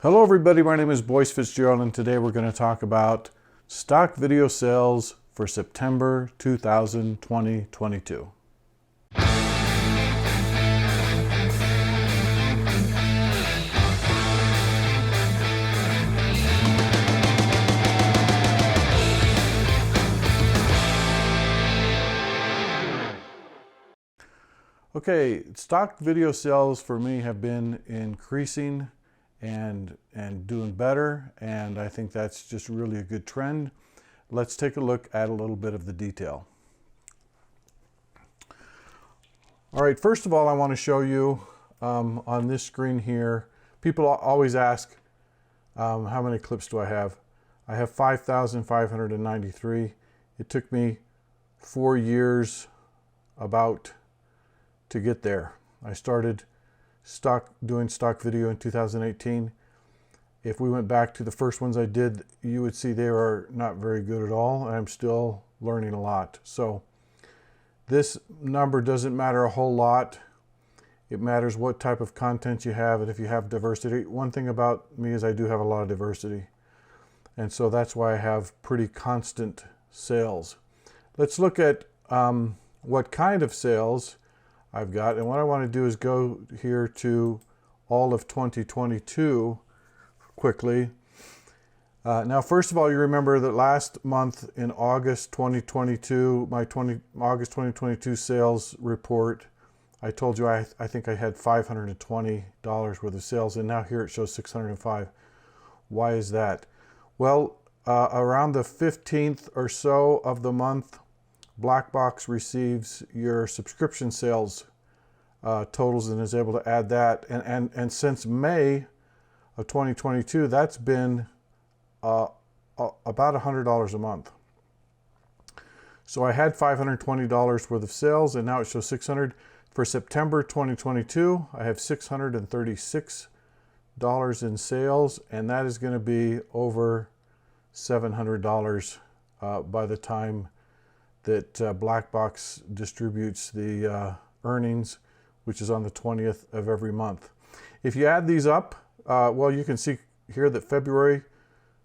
Hello everybody, my name is Boyce Fitzgerald and today we're going to talk about stock video sales for September 2022. Okay, stock video sales for me have been increasing and doing better, and I think that's just really a good trend. Let's take a look at a little bit of the detail. All right, first of all, I want to show you on this screen here, people always ask how many clips do I have. I have 5,593. It took me 4 years about to get there. I started doing stock video in 2018. If we went back to the first ones I did, you would see they are not very good at all. I'm still learning a lot. So this number doesn't matter a whole lot. It matters what type of content you have and if you have diversity. One thing about me is I do have a lot of diversity. And so that's why I have pretty constant sales. Let's look at what kind of sales I've got, and what I want to do is go here to all of 2022 quickly. Now, first of all, you remember that last month in August 2022, my August 2022 sales report, I told you I think I had $520 worth of sales, and now here it shows 605. Why is that? Well, around the 15th or so of the month, Blackbox receives your subscription sales totals and is able to add that. And since May of 2022, that's been about $100 a month. So I had $520 worth of sales, and now it shows 600. For September 2022, I have $636 in sales, and that is going to be over $700 by the time that Blackbox distributes the earnings, which is on the 20th of every month. If you add these up, well, you can see here that February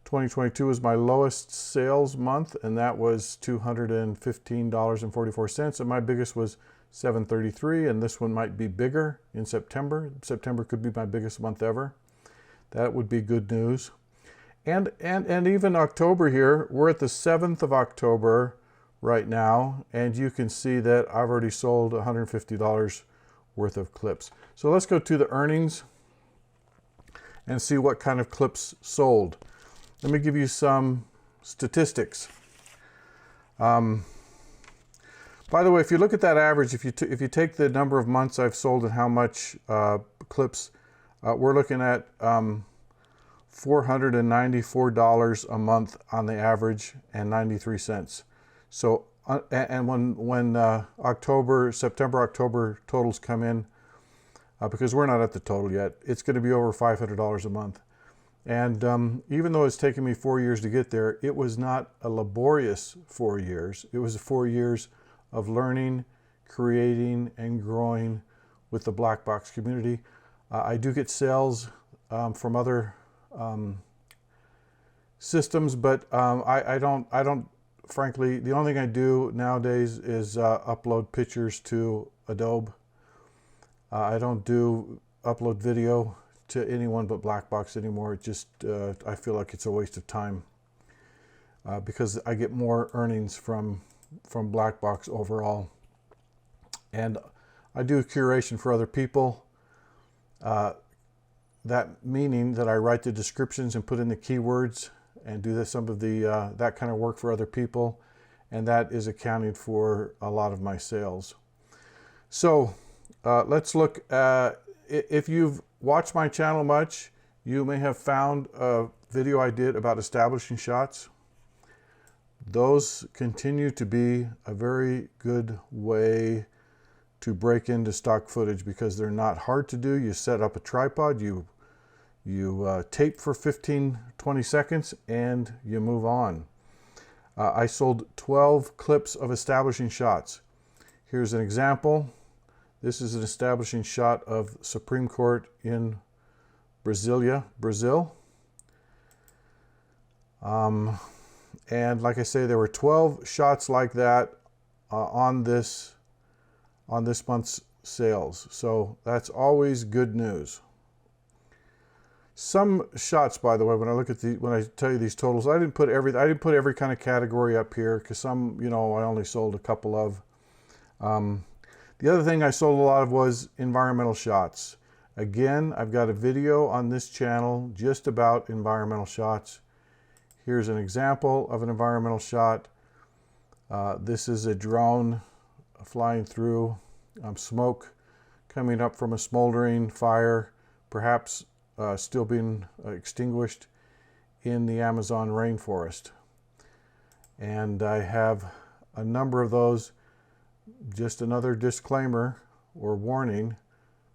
2022 was my lowest sales month, and that was $215.44, and my biggest was $733, and this one might be bigger in September. September could be my biggest month ever. That would be good news. And even October here, we're at the 7th of October right now, and you can see that I've already sold $150 worth of clips. So let's go to the earnings and see what kind of clips sold. Let me give you some statistics. By the way, if you look at that average, if you take the number of months I've sold and how much clips, we're looking at $494 a month on the average and 93 cents. So, and when September, October totals come in, because we're not at the total yet, it's going to be over $500 a month. And even though it's taken me 4 years to get there, it was not a laborious 4 years. It was 4 years of learning, creating, and growing with the Blackbox community. I do get sales from other systems, but I don't. Frankly, the only thing I do nowadays is upload pictures to Adobe. I don't upload video to anyone but Blackbox anymore. It just, I feel like it's a waste of time because I get more earnings from Blackbox overall. And I do curation for other people. That meaning that I write the descriptions and put in the keywords and do some of the that kind of work for other people, and that is accounting for a lot of my sales. So let's look at, if you've watched my channel much, you may have found a video I did about establishing shots. Those continue to be a very good way to break into stock footage because they're not hard to do. You set up a tripod, you tape for 15-20 seconds, and you move on. I sold 12 clips of establishing shots. Here's an example. This is an establishing shot of Supreme Court in Brazil. And like I say, there were 12 shots like that on this month's sales. So that's always good news. Some shots, by the way, when I tell you these totals, I didn't put every kind of category up here because some, I only sold a couple of. The other thing I sold a lot of was environmental shots. Again, I've got a video on this channel just about environmental shots. Here's an example of an environmental shot. This is a drone flying through, smoke coming up from a smoldering fire, perhaps still being extinguished in the Amazon rainforest. And I have a number of those. Just another disclaimer or warning,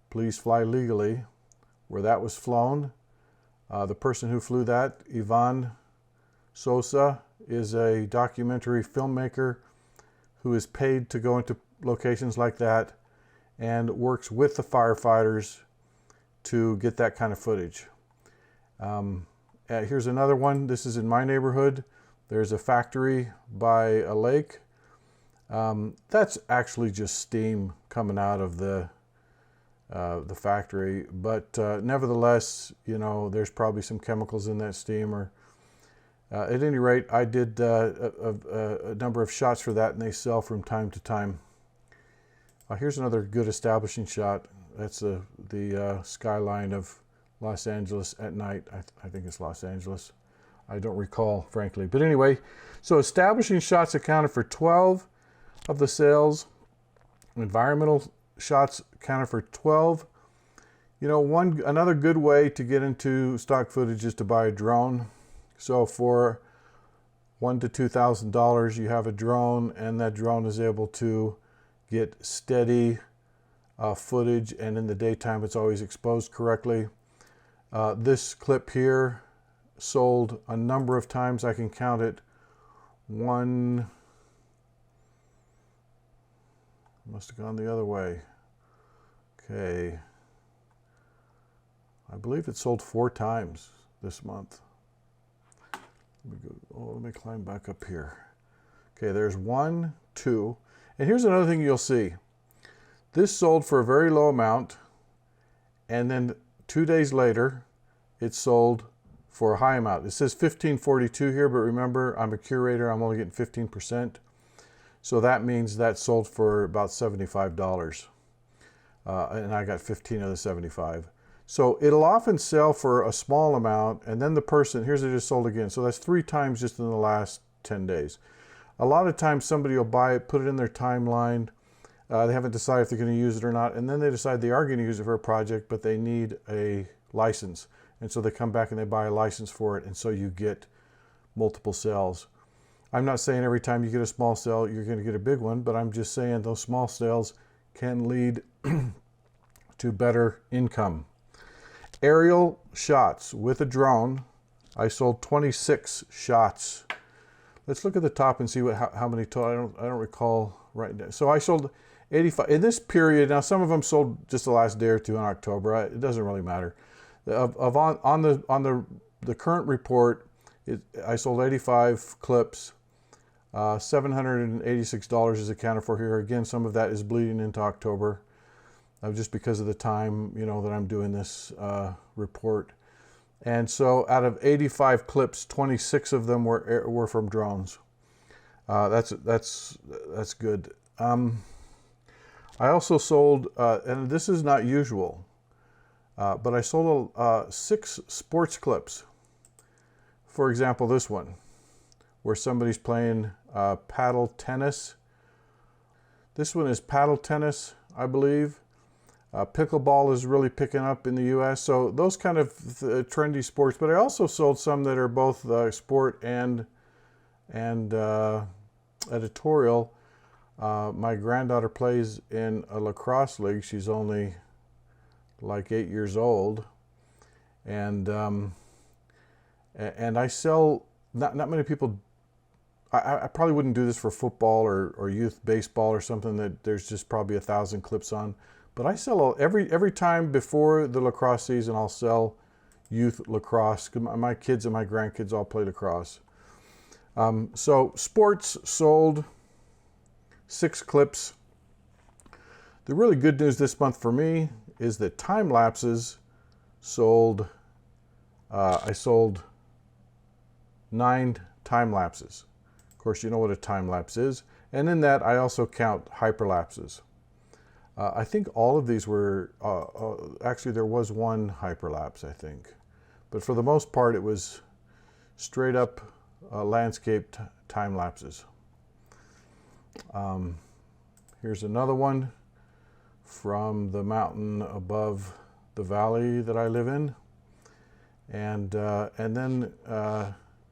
please fly legally. Where that was flown, the person who flew that, Ivan Sosa, is a documentary filmmaker who is paid to go into locations like that and works with the firefighters to get that kind of footage. Here's another one. This is in my neighborhood. There's a factory by a lake. That's actually just steam coming out of the factory, but nevertheless, there's probably some chemicals in that steam. Or at any rate, I did a number of shots for that, and they sell from time to time. Here's another good establishing shot. That's the skyline of Los Angeles at night. I think it's Los Angeles. I don't recall, frankly. But anyway, so establishing shots accounted for 12 of the sales. Environmental shots accounted for 12. Another good way to get into stock footage is to buy a drone. So for $1,000 to $2,000, you have a drone, and that drone is able to get steady footage, and in the daytime it's always exposed correctly. This clip here sold a number of times. I can count it. One, must have gone the other way. Okay, I believe it sold 4 times this month. Let me climb back up here. Okay, there's 1, 2, and here's another thing you'll see. This sold for a very low amount, and then 2 days later, it sold for a high amount. It says $15.42 here, but remember, I'm a curator. I'm only getting 15%. So that means that sold for about $75. And I got 15 of the 75. So it'll often sell for a small amount, and then the person, here's it just sold again. So that's 3 times just in the last 10 days. A lot of times somebody will buy it, put it in their timeline. They haven't decided if they're going to use it or not, and then they decide they are going to use it for a project, but they need a license. And so they come back and they buy a license for it, and so you get multiple sales. I'm not saying every time you get a small sale, you're going to get a big one, but I'm just saying those small sales can lead to better income. Aerial shots with a drone. I sold 26 shots. Let's look at the top and see how many total. I don't recall right now. So I sold 85 in this period. Now some of them sold just the last day or two in October. It doesn't really matter. On the current report, I sold 85 clips. $786 is accounted for here. Again, some of that is bleeding into October, just because of the time that I'm doing this report. And so out of 85 clips, 26 of them were from drones. That's good. I also sold, and this is not usual, but I sold 6 sports clips. For example, this one, where somebody's playing paddle tennis. This one is paddle tennis, I believe. Pickleball is really picking up in the U.S. So those kind of trendy sports. But I also sold some that are both sport and editorial. My granddaughter plays in a lacrosse league. She's only like 8 years old, and I sell. Not many people. I probably wouldn't do this for football or youth baseball or something that there's just probably 1,000 clips on. But I sell every time before the lacrosse season. I'll sell youth lacrosse. 'Cause my kids and my grandkids all play lacrosse. So sports sold 6 clips. The really good news this month for me is that time lapses sold, I sold 9 time lapses. Of course, you know what a time lapse is. And in that, I also count hyperlapses. I think all of these were, actually there was one hyperlapse, I think. But for the most part, it was straight up landscape time lapses. Here's another one from the mountain above the valley that I live in. And then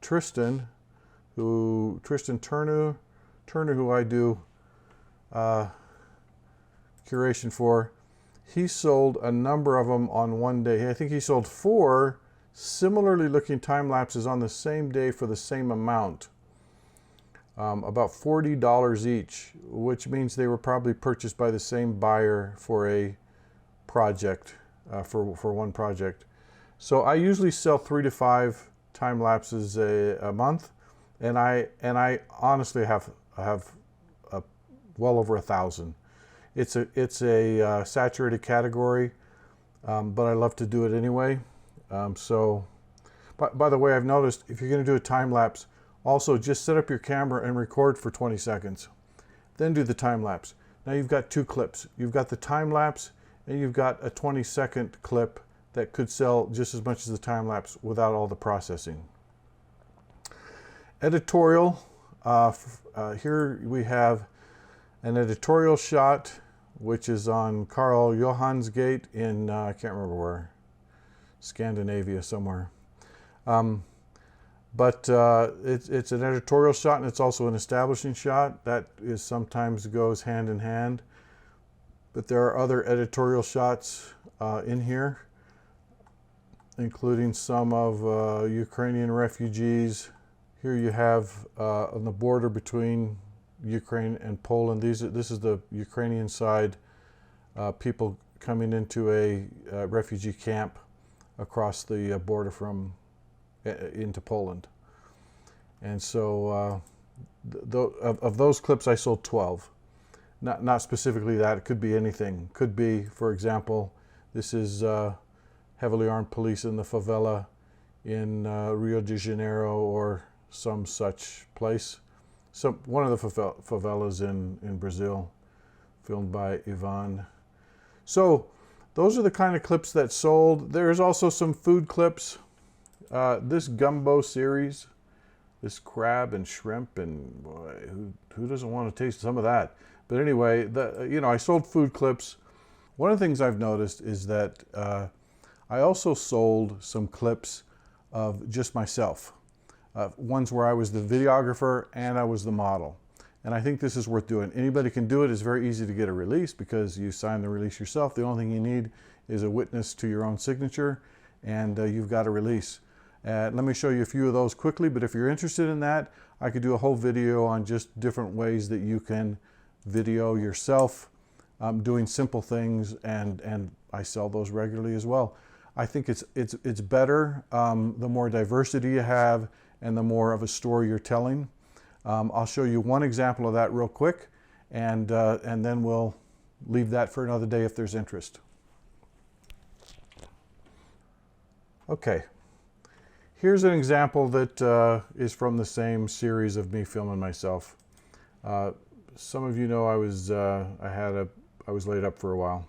Tristan Turner, who I do curation for, he sold a number of them on one day. I think he sold 4 similarly looking time lapses on the same day for the same amount, about $40 each, which means they were probably purchased by the same buyer for a project, for one project. So I usually sell 3 to 5 time lapses a month, and I honestly have well over 1,000. It's a saturated category, but I love to do it anyway. So, by the way, I've noticed if you're going to do a time lapse, also just set up your camera and record for 20 seconds. Then do the time lapse. Now you've got 2 clips. You've got the time lapse and you've got a 20-second clip that could sell just as much as the time lapse without all the processing. Editorial. Here we have an editorial shot, which is on Karl Johans Gate in, I can't remember where, Scandinavia somewhere. But it's an editorial shot, and it's also an establishing shot. That is sometimes goes hand in hand. But there are other editorial shots in here, including some of Ukrainian refugees. Here you have on the border between Ukraine and Poland. This is the Ukrainian side, people coming into a refugee camp across the border from into Poland. And so of those clips I sold 12. Not specifically that, it could be anything. Could be, for example, this is heavily armed police in the favela in Rio de Janeiro or some such place. One of the favelas in Brazil, filmed by Ivan. So those are the kind of clips that sold. There's also some food clips. This gumbo series, this crab and shrimp, and boy, who doesn't want to taste some of that? But anyway, I sold food clips. One of the things I've noticed is that I also sold some clips of just myself. Ones where I was the videographer and I was the model. And I think this is worth doing. Anybody can do it. It's very easy to get a release because you sign the release yourself. The only thing you need is a witness to your own signature, and you've got a release. Let me show you a few of those quickly, but if you're interested in that, I could do a whole video on just different ways that you can video yourself doing simple things, and I sell those regularly as well. I think it's better the more diversity you have and the more of a story you're telling. I'll show you one example of that real quick, and then we'll leave that for another day if there's interest. Okay, here's an example that is from the same series of me filming myself. Some of you know I was laid up for a while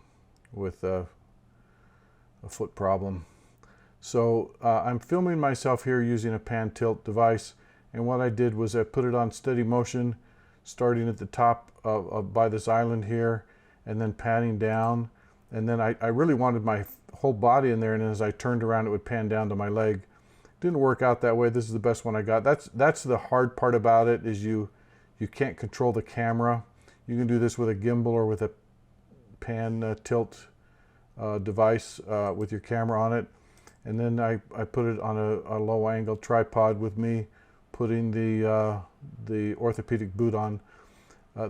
with a foot problem. So I'm filming myself here using a pan tilt device, and what I did was I put it on steady motion, starting at the top by this island here, and then panning down. And then I really wanted my whole body in there, and as I turned around it would pan down to my leg. Didn't work out that way. This is the best one I got. That's the hard part about it, is you can't control the camera. You can do this with a gimbal or with a pan tilt device with your camera on it. And then I put it on a low angle tripod with me putting the orthopedic boot on.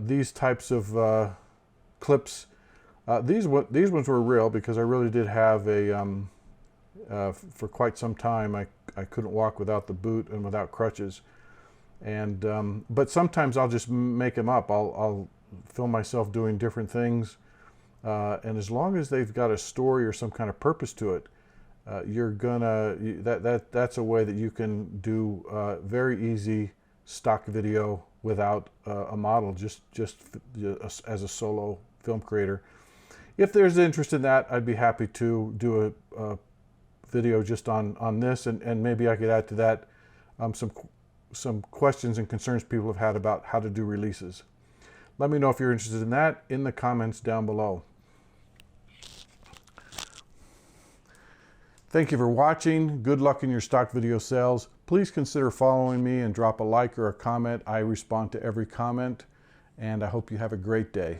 These types of clips, these ones were real because I really did have a for quite some time. I couldn't walk without the boot and without crutches. And but sometimes I'll just make them up. I'll film myself doing different things, and as long as they've got a story or some kind of purpose to it, that's a way that you can do very easy stock video without a model, just as a solo film creator. If there's interest in that, I'd be happy to do a video just on this, and maybe I could add to that some questions and concerns people have had about how to do releases. Let me know if you're interested in that in the comments down below. Thank you for watching. Good luck in your stock video sales. Please consider following me and drop a like or a comment. I respond to every comment, and I hope you have a great day.